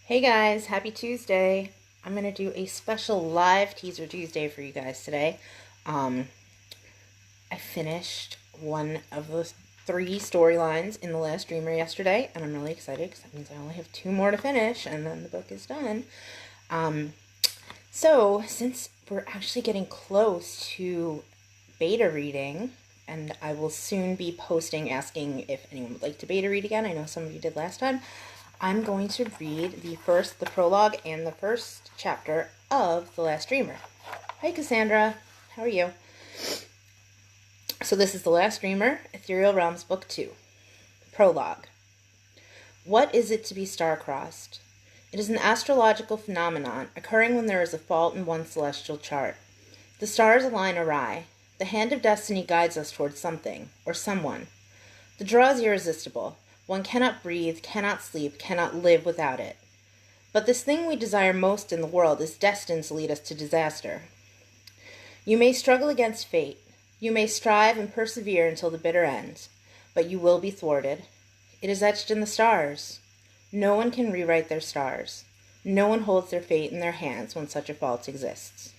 Hey guys, happy Tuesday. I'm going to do a special live teaser Tuesday for you guys today. Um, I finished one of the three storylines in The Last Dreamer yesterday, and I'm really excited because that means I only have two more to finish, and then the book is done. So, since we're actually getting close to beta reading, and I will soon be posting asking if anyone would like to beta read again. I know some of you did last time. I'm going to read the prologue and the first chapter of The Last Dreamer. Hi, Cassandra. How are you? So this is The Last Dreamer, Ethereal Realms, Book 2. Prologue. What is it to be star-crossed? It is an astrological phenomenon occurring when there is a fault in one's celestial chart. The stars align awry. The hand of destiny guides us towards something, or someone. The draw is irresistible. One cannot breathe, cannot sleep, cannot live without it. But this thing we desire most in the world is destined to lead us to disaster. You may struggle against fate. You may strive and persevere until the bitter end, but you will be thwarted. It is etched in the stars. No one can rewrite their stars. No one holds their fate in their hands when such a fault exists.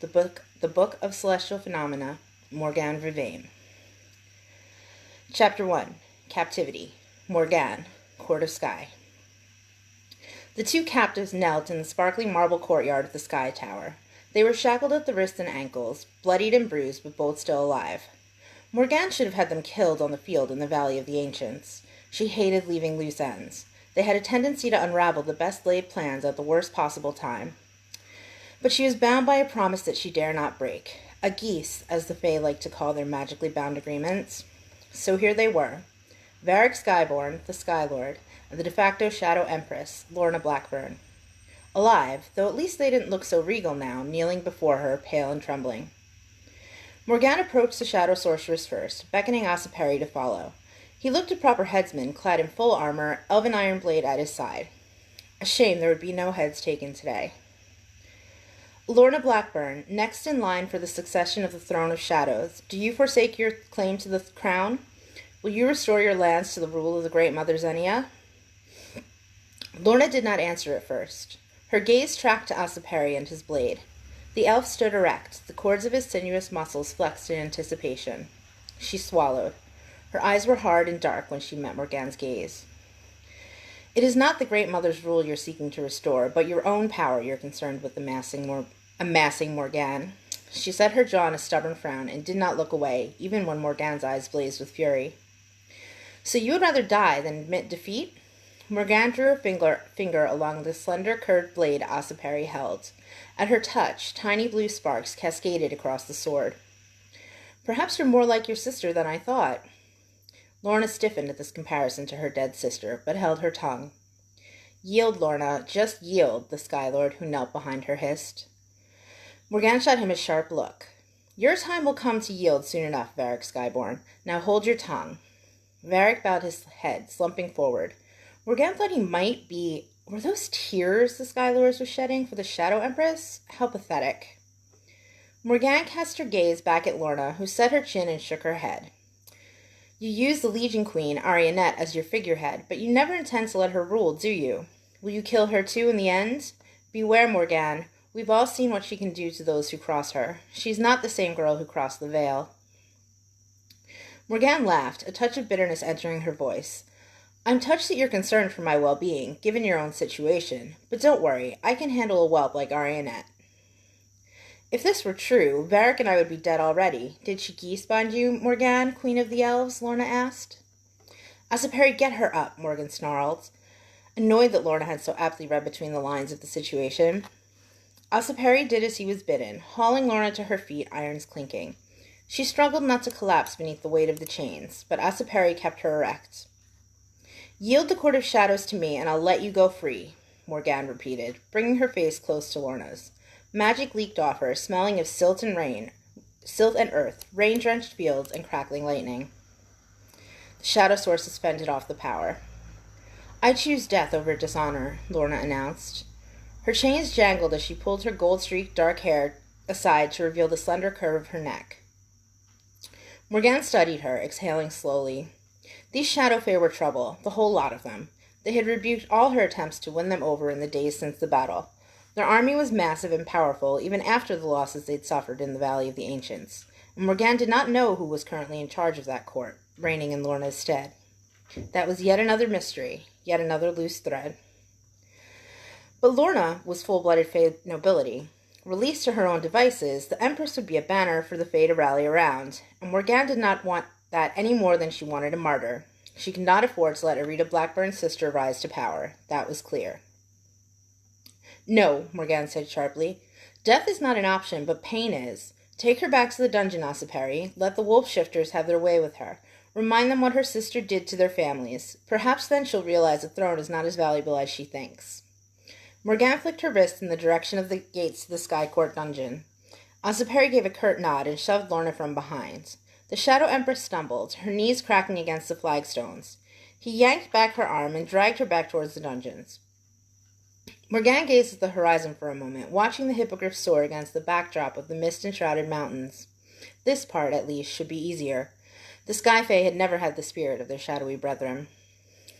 The Book of Celestial Phenomena, Morgane Vervain. Chapter 1. Captivity. Morgane, Court of Sky. The two captives knelt in the sparkling marble courtyard of the Sky Tower. They were shackled at the wrists and ankles, bloodied and bruised, but both still alive. Morgane should have had them killed on the field in the Valley of the Ancients. She hated leaving loose ends. They had a tendency to unravel the best laid plans at the worst possible time. But she was bound by a promise that she dare not break. A geese, as the Fae like to call their magically bound agreements. So here they were. Varric Skyborn, the Sky Lord, and the de facto Shadow Empress, Lorna Blackburn. Alive, though at least they didn't look so regal now, kneeling before her, pale and trembling. Morgane approached the Shadow Sorceress first, beckoning Asaperi to follow. He looked a proper headsman, clad in full armor, elven iron blade at his side. A shame there would be no heads taken today. Lorna Blackburn, next in line for the succession of the Throne of Shadows, do you forsake your claim to the crown? Will you restore your lands to the rule of the Great Mother Xenia? Lorna did not answer at first. Her gaze tracked to Asaperi and his blade. The elf stood erect, the cords of his sinuous muscles flexed in anticipation. She swallowed. Her eyes were hard and dark when she met Morgane's gaze. It is not the Great Mother's rule you're seeking to restore, but your own power you're concerned with amassing Morgane. She set her jaw in a stubborn frown and did not look away, even when Morgane's eyes blazed with fury. So you would rather die than admit defeat? Morgane drew her finger along the slender curved blade Asaperi held. At her touch, tiny blue sparks cascaded across the sword. Perhaps you're more like your sister than I thought. Lorna stiffened at this comparison to her dead sister, but held her tongue. Yield, Lorna, just yield, the Sky Lord who knelt behind her hissed. Morgane shot him a sharp look. Your time will come to yield soon enough, Varric Skyborn. Now hold your tongue. Varric bowed his head, slumping forward. Morgane thought he might be... Were those tears the Sky Lord was shedding for the Shadow Empress? How pathetic. Morgane cast her gaze back at Lorna, who set her chin and shook her head. You use the Legion Queen, Arianette, as your figurehead, but you never intend to let her rule, do you? Will you kill her too in the end? Beware, Morgane. We've all seen what she can do to those who cross her. She's not the same girl who crossed the veil. Morgane laughed, a touch of bitterness entering her voice. I'm touched that you're concerned for my well-being, given your own situation, but don't worry, I can handle a whelp like Arianette. If this were true, Varric and I would be dead already. Did she geese-bind you, Morgane, Queen of the Elves? Lorna asked. Asaperi, get her up, Morgane snarled, annoyed that Lorna had so aptly read between the lines of the situation. Asaperi did as he was bidden, hauling Lorna to her feet, irons clinking. She struggled not to collapse beneath the weight of the chains, but Asaperi kept her erect. Yield the Court of Shadows to me, and I'll let you go free, Morgane repeated, bringing her face close to Lorna's. Magic leaked off her, smelling of silt and earth, rain-drenched fields, and crackling lightning. The Shadow Sources fended off the power. I choose death over dishonor, Lorna announced. Her chains jangled as she pulled her gold-streaked dark hair aside to reveal the slender curve of her neck. Morgane studied her, exhaling slowly. These Shadow Fae were trouble, the whole lot of them. They had rebuked all her attempts to win them over in the days since the battle. Their army was massive and powerful, even after the losses they'd suffered in the Valley of the Ancients, and Morgane did not know who was currently in charge of that court, reigning in Lorna's stead. That was yet another mystery, yet another loose thread. But Lorna was full-blooded Fae nobility. Released to her own devices, the Empress would be a banner for the Fae to rally around, and Morgane did not want that any more than she wanted a martyr. She could not afford to let Arita Blackburn's sister rise to power. That was clear. No, Morgane said sharply. Death is not an option, but pain is. Take her back to the dungeon, Asiperi. Let the wolf shifters have their way with her. Remind them what her sister did to their families. Perhaps then she'll realize the throne is not as valuable as she thinks. Morgane flicked her wrist in the direction of the gates to the Sky Court dungeon. Asiperi gave a curt nod and shoved Lorna from behind. The Shadow Empress stumbled, her knees cracking against the flagstones. He yanked back her arm and dragged her back towards the dungeons. Morgane gazed at the horizon for a moment, watching the hippogriff soar against the backdrop of the mist-enshrouded mountains. This part, at least, should be easier. The Sky Fae had never had the spirit of their shadowy brethren.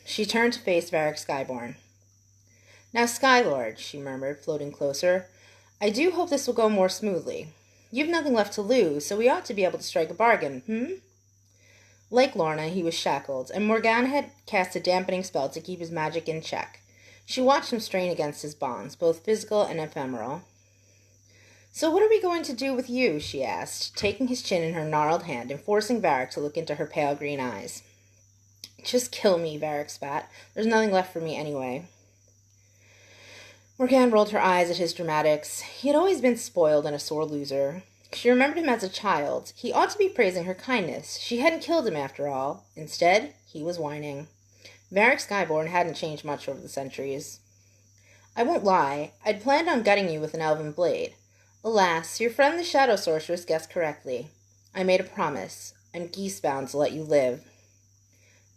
She turned to face Varric Skyborn. Now, Skylord, she murmured, floating closer, I do hope this will go more smoothly. You've nothing left to lose, so we ought to be able to strike a bargain, Like Lorna, he was shackled, and Morgane had cast a dampening spell to keep his magic in check. She watched him strain against his bonds, both physical and ephemeral. So what are we going to do with you, she asked, taking his chin in her gnarled hand and forcing Varric to look into her pale green eyes. Just kill me, Varric spat. There's nothing left for me anyway. Morgane rolled her eyes at his dramatics. He had always been spoiled and a sore loser. She remembered him as a child. He ought to be praising her kindness. She hadn't killed him, after all. Instead, he was whining. Varric Skyborn hadn't changed much over the centuries. I won't lie. I'd planned on gutting you with an elven blade. Alas, your friend the Shadow Sorceress guessed correctly. I made a promise. I'm geese-bound to let you live.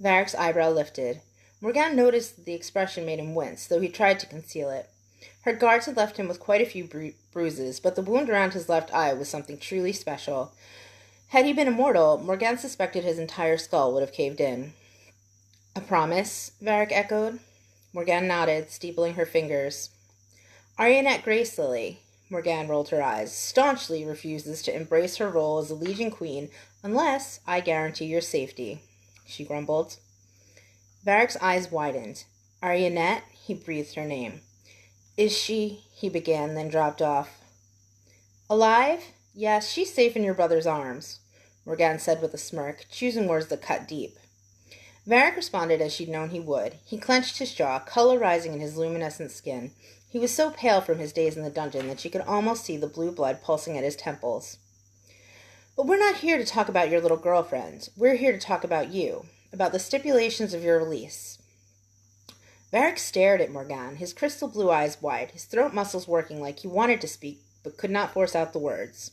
Varric's eyebrow lifted. Morgane noticed that the expression made him wince, though he tried to conceal it. Her guards had left him with quite a few bruises, but the wound around his left eye was something truly special. Had he been immortal, Morgane suspected his entire skull would have caved in. A promise? Varric echoed. Morgane nodded, steepling her fingers. Arionette Gracelily, Morgane rolled her eyes, staunchly refuses to embrace her role as a Legion Queen unless I guarantee your safety, she grumbled. Varric's eyes widened. Arionette? He breathed her name. Is she? He began, then dropped off. Alive? Yes, she's safe in your brother's arms, Morgane said with a smirk, choosing words that cut deep. Varric responded as she'd known he would. He clenched his jaw, color rising in his luminescent skin. He was so pale from his days in the dungeon that she could almost see the blue blood pulsing at his temples. But we're not here to talk about your little girlfriend. We're here to talk about you, about the stipulations of your release. Varric stared at Morgane, his crystal blue eyes wide, his throat muscles working like he wanted to speak, but could not force out the words.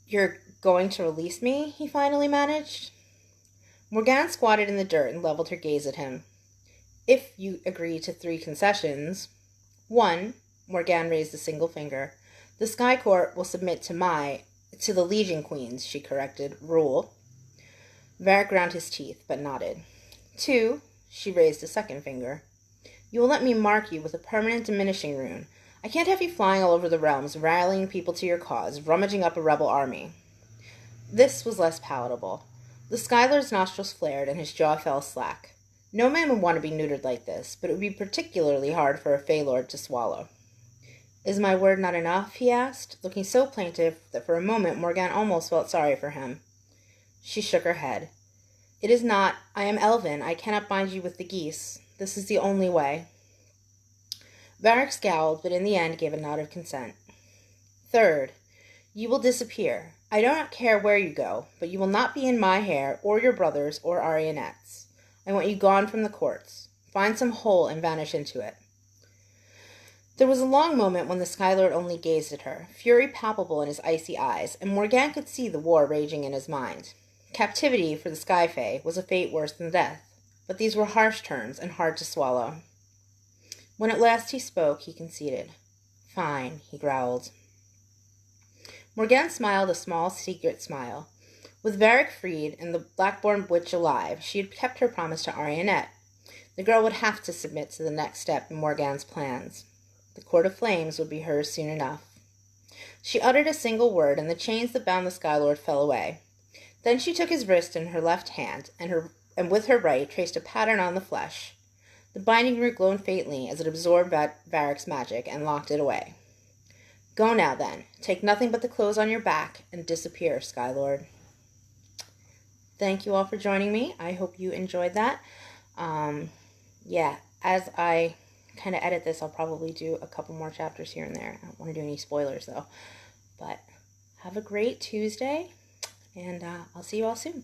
You're going to release me? He finally managed. Morgane squatted in the dirt and leveled her gaze at him. If you agree to 3 concessions. 1, Morgane raised a single finger. The Sky Court will submit to the Legion Queen's, she corrected, rule. Varric ground his teeth, but nodded. 2, she raised a second finger. You will let me mark you with a permanent diminishing rune. I can't have you flying all over the realms, rallying people to your cause, rummaging up a rebel army. This was less palatable. The Skylord's nostrils flared and his jaw fell slack. No man would want to be neutered like this, but it would be particularly hard for a Fae Lord to swallow. Is my word not enough? He asked, looking so plaintive that for a moment Morgane almost felt sorry for him. She shook her head. It is not. I am elven. I cannot bind you with the geese. This is the only way. Varric scowled, but in the end gave a nod of consent. 3rd, you will disappear. I do not care where you go, but you will not be in my hair, or your brother's, or Arionette's. I want you gone from the courts. Find some hole and vanish into it. There was a long moment when the Skylord only gazed at her, fury palpable in his icy eyes, and Morgane could see the war raging in his mind. Captivity for the Sky Fae was a fate worse than death, but these were harsh terms and hard to swallow. When at last he spoke, he conceded. Fine, he growled. Morgane smiled a small, secret smile. With Varric freed and the Blackborn witch alive, she had kept her promise to Arionette. The girl would have to submit to the next step in Morgane's plans. The Court of Flames would be hers soon enough. She uttered a single word, and the chains that bound the Skylord fell away. Then she took his wrist in her left hand, and with her right traced a pattern on the flesh. The binding root glowed faintly as it absorbed Varric's magic and locked it away. Go now, then. Take nothing but the clothes on your back and disappear, Skylord. Thank you all for joining me. I hope you enjoyed that. Yeah, as I kind of edit this, I'll probably do a couple more chapters here and there. I don't want to do any spoilers, though. But have a great Tuesday, and I'll see you all soon.